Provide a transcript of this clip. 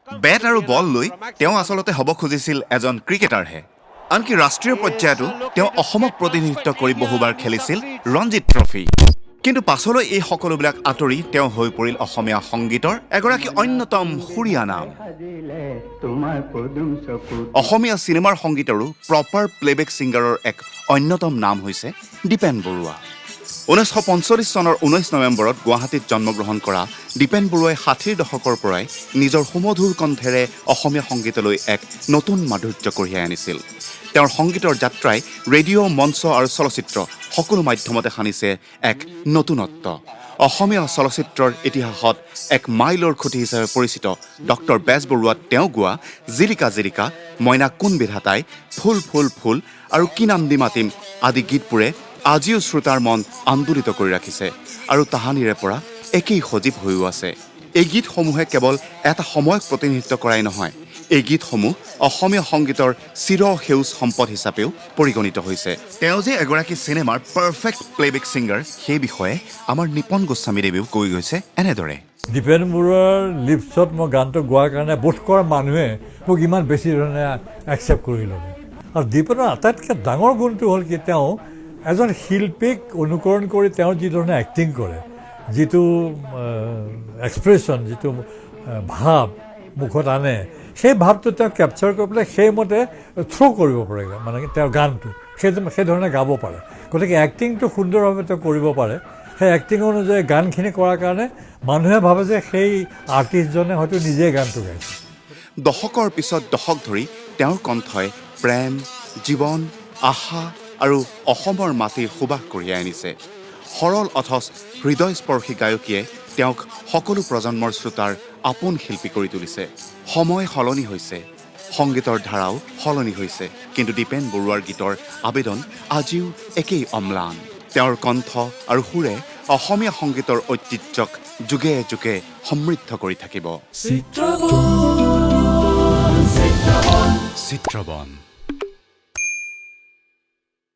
bat আৰু বল লৈ তেওঁ আচলতে হ'ব খুজিছিল এজন ক্ৰিকেটাৰহে আনকি ৰাষ্ট্ৰীয় পৰ্যায়তো তেওঁ অসমক প্ৰতিনিধিত্ব কৰি বহুবাৰ খেলিছিল ৰঞ্জিত ট্ৰফি কিন্তু পাছলৈ এই সকলোবিলাক আঁতৰি তেওঁ হৈ পৰিল অসমীয়া সংগীতৰ এগৰাকী অন্যতম সুৰীয়া নাম অসমীয়া চিনেমাৰ সংগীতৰো প্ৰপাৰ প্লেবেক ছিংগাৰৰ এক অন্যতম নাম হৈছে দীপেন বৰুৱা 1945 চনৰ 19 নৱেম্বৰত গুৱাহাটীত জন্মগ্ৰহণ কৰা দীপেন বৰুৱাই 60ৰ দশকৰ পৰাই নিজৰ সুমধুৰ কণ্ঠেৰে অসমীয়া সংগীতলৈ এক নতুন মাধুৰ্য কঢ়িয়াই আনিছিল তেওঁৰ সংগীতৰ যাত্ৰাই ৰেডিঅ' মঞ্চ আৰু চলচ্চিত্ৰ সকলো মাধ্যমতে সানিছে এক নতুনত্ব অসমীয়া চলচ্চিত্ৰৰ ইতিহাসত এক মাইলৰ খুঁটি হিচাপে পৰিচিত ডক্টৰ বেজবৰুৱাত তেওঁ গোৱা জিলিকা জিলিকা মইনা কোন বিধাতাই ফুল ফুল ফুল আৰু কি নাম দি মাতিম আদি গীতবোৰে আজিও শ্ৰোতাৰ মন আন্দোলিত কৰি ৰাখিছে আৰু তাহানিৰে পৰা একেই সজীৱ হৈও আছে এই গীতসমূহে কেৱল এটা সময়ক প্ৰতিনিধিত্ব কৰাই নহয় এই গীতসমূহ অসমীয়া সংগীতৰ চিৰসেউজ সম্পদ হিচাপেও পৰিগণিত হৈছে তেওঁ যে এগৰাকী চিনেমাৰ পাৰফেক্ট প্লেবেক ছিংগাৰ সেই বিষয়ে আমাৰ নিপন গোস্বামীদেৱেও কৈ গৈছে এনেদৰে দীপেন বৰুৱাৰ লিপছত মই গানটো গোৱাৰ কাৰণে বোধ কৰা মানুহে মোক ইমান বেছি ধৰণে একচেপ্ট কৰি ল'লে আৰু দীপেনৰ আটাইতকৈ ডাঙৰ গুণটো হ'ল কি তেওঁ এজন শিল্পীক অনুকৰণ কৰি তেওঁ যি ধৰণে এক্টিং কৰে যিটো এক্সপ্ৰেশ্যন যিটো ভাৱ মুখত আনে সেই ভাৱটো তেওঁ কেপচাৰ কৰি পেলাই সেইমতে থ্ৰ' কৰিব পাৰে মানে তেওঁৰ গানটো সেইধৰণে গাব পাৰে গতিকে এক্টিংটো সুন্দৰভাৱে তেওঁ কৰিব পাৰে সেই এক্টিং অনুযায়ী গানখিনি কৰাৰ কাৰণে মানুহে ভাবে যে সেই আৰ্টিষ্টজনে হয়তো নিজেই গানটো গাইছে দশকৰ পিছত দশক ধৰি তেওঁৰ কণ্ঠই প্ৰেম জীৱন আশা আৰু অসমৰ মাটিৰ সুবাস কঢ়িয়াই আনিছে সৰল অথচ হৃদয়স্পৰ্শী গায়কীয়ে তেওঁক সকলো প্ৰজন্মৰ শ্ৰোতাৰ আপোন শিল্পী কৰি তুলিছে সময় সলনি হৈছে সংগীতৰ ধাৰাও সলনি হৈছে কিন্তু দীপেন বৰুৱাৰ গীতৰ আবেদন আজিও একেই অম্লান তেওঁৰ কণ্ঠ আৰু সুৰে অসমীয়া সংগীতৰ ঐতিহ্যক যুগে যুগে সমৃদ্ধ কৰি থাকিব চিত্ৰবন